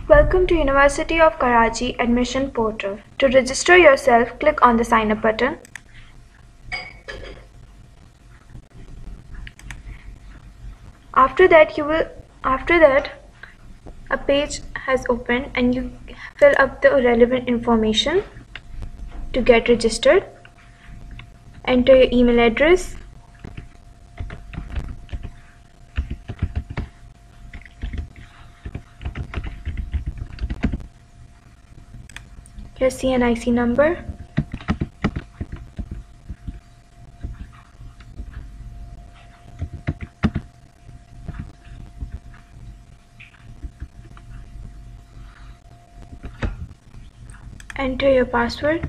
Welcome to University of Karachi Admission Portal. To register yourself, click on the Sign Up button. After that, a page has opened and you fill up the relevant information to get registered. Enter your email address, your CNIC number, enter your password,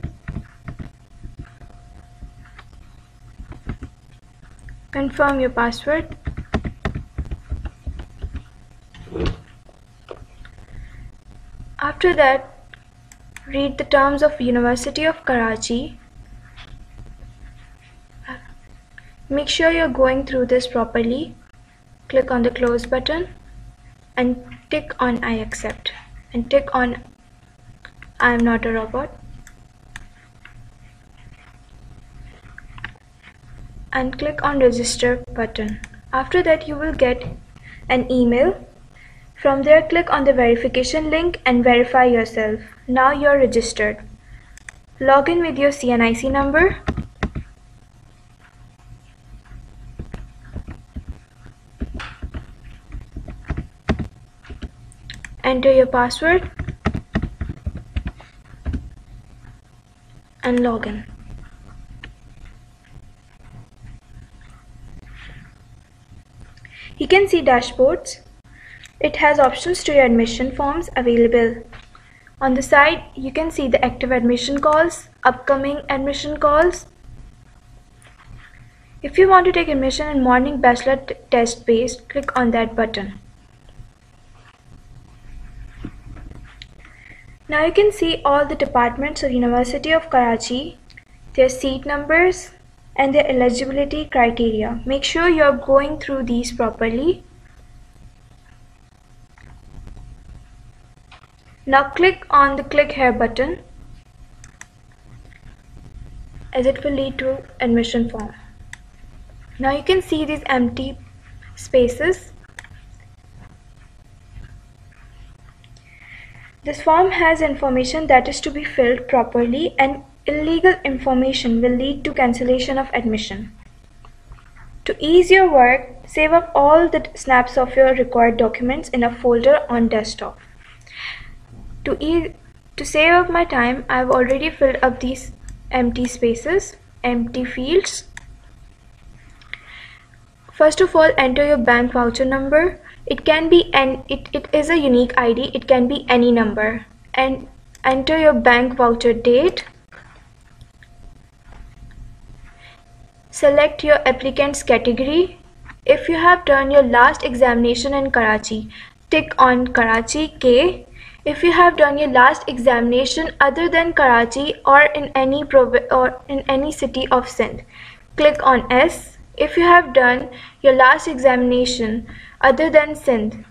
confirm your password, after that read the terms of University of Karachi. Make sure you're going through this properly. Click on the close button and tick on I accept and tick on I am not a robot and click on register button. After that you will get an email. From there, click on the verification link and verify yourself. Now you're registered. Log in with your CNIC number. Enter your password and log in. You can see dashboards. It has options to your admission forms available. On the side, you can see the active admission calls, upcoming admission calls. If you want to take admission in morning bachelor test based, click on that button. Now you can see all the departments of University of Karachi, their seat numbers and their eligibility criteria. Make sure you're going through these properly. Now click on the click here button as it will lead to admission form. Now you can see these empty spaces. This form has information that is to be filled properly and illegal information will lead to cancellation of admission. To ease your work, save up all the snaps of your required documents in a folder on desktop. To save up my time, I have already filled up these empty spaces, empty fields. First of all, enter your bank voucher number. It can be it is a unique ID. It can be any number. And enter your bank voucher date. Select your applicant's category. If you have done your last examination in Karachi, tick on Karachi K. If you have done your last examination other than Karachi or in any city of Sindh, click on S. If you have done your last examination other than Sindh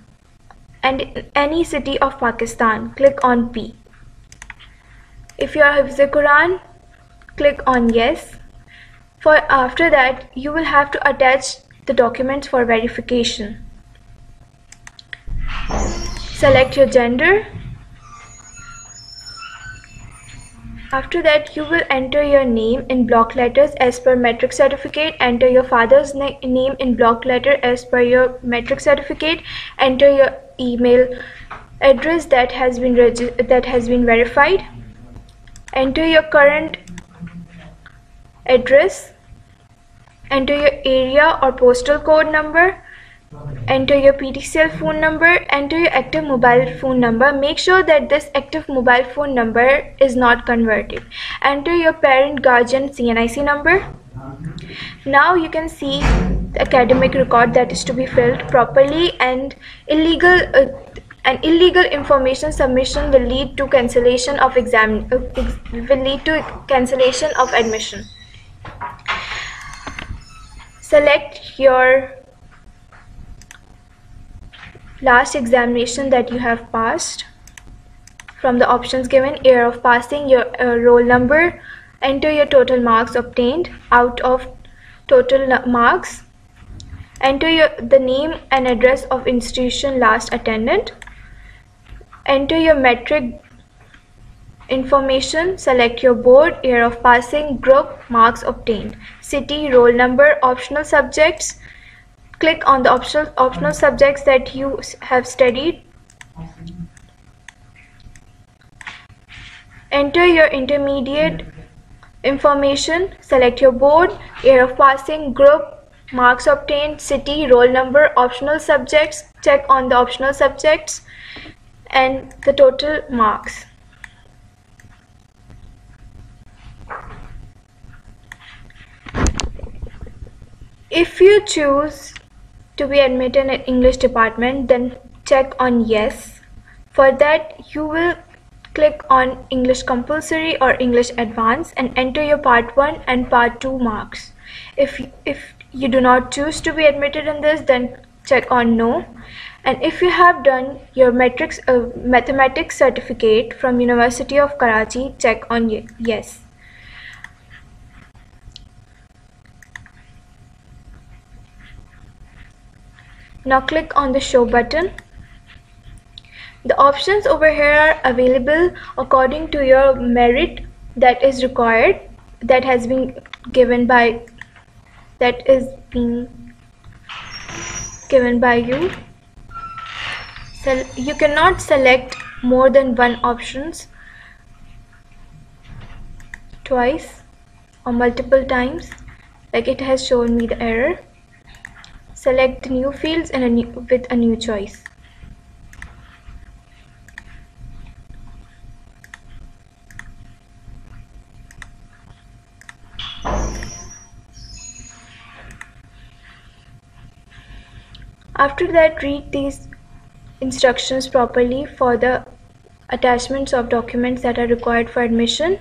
and in any city of Pakistan, click on P. If you are Hifz Quran, click on Yes. After that, you will have to attach the documents for verification. Select your gender. After that, you will enter your name in block letters as per metric certificate. Enter your father's name in block letter as per your metric certificate. Enter your email address that has been verified. Enter your current address. Enter your area or postal code number. Enter your PTCL phone number. Enter your active mobile phone number. Make sure that this active mobile phone number is not converted. Enter your parent guardian CNIC number. Now you can see the academic record that is to be filled properly, and illegal information submission will lead to cancellation of cancellation of admission. Select your last examination that you have passed. from the options given: year of passing, your roll number, enter your total marks obtained out of total marks, enter the name and address of institution last attended, enter your metric information, select your board, year of passing, group, marks obtained, city, roll number, optional subjects. Click on the optional subjects that you have studied. Enter your intermediate information, select your board, year of passing, group, marks obtained, city, roll number, optional subjects. Check on the optional subjects and the total marks. If you choose to be admitted in English department, then check on yes. For that, you will click on English compulsory or English advanced and enter your part 1 and part 2 marks. If you do not choose to be admitted in this, then check on no. And if you have done your mathematics certificate from University of Karachi, check on yes. Now click on the show button. The options over here are available according to your merit that is required, that has been given by you. So you cannot select more than one options twice or multiple times, like it has shown me the error. Select new fields with a new choice. After that, read these instructions properly for the attachments of documents that are required for admission.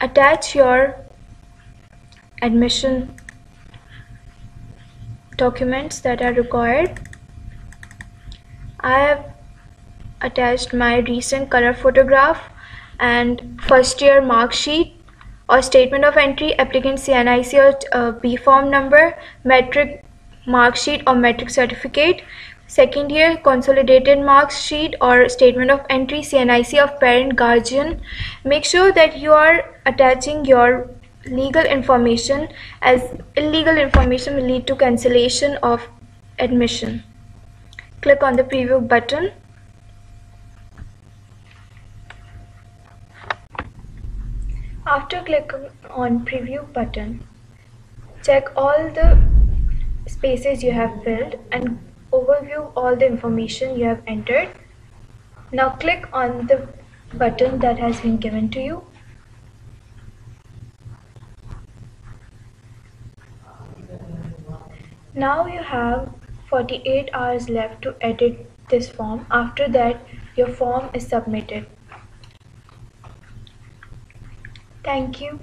Attach your admission documents that are required. I have attached my recent color photograph and first year mark sheet or statement of entry, applicant CNIC or B form number, metric mark sheet or metric certificate, second year consolidated marks sheet or statement of entry, CNIC of parent guardian. Make sure that you are attaching your legal information, as illegal information will lead to cancellation of admission. Click on the preview button. After clicking on preview button, check all the spaces you have filled and overview all the information you have entered. Now click on the button that has been given to you. Now you have 48 hours left to edit this form. After that, your form is submitted. Thank you.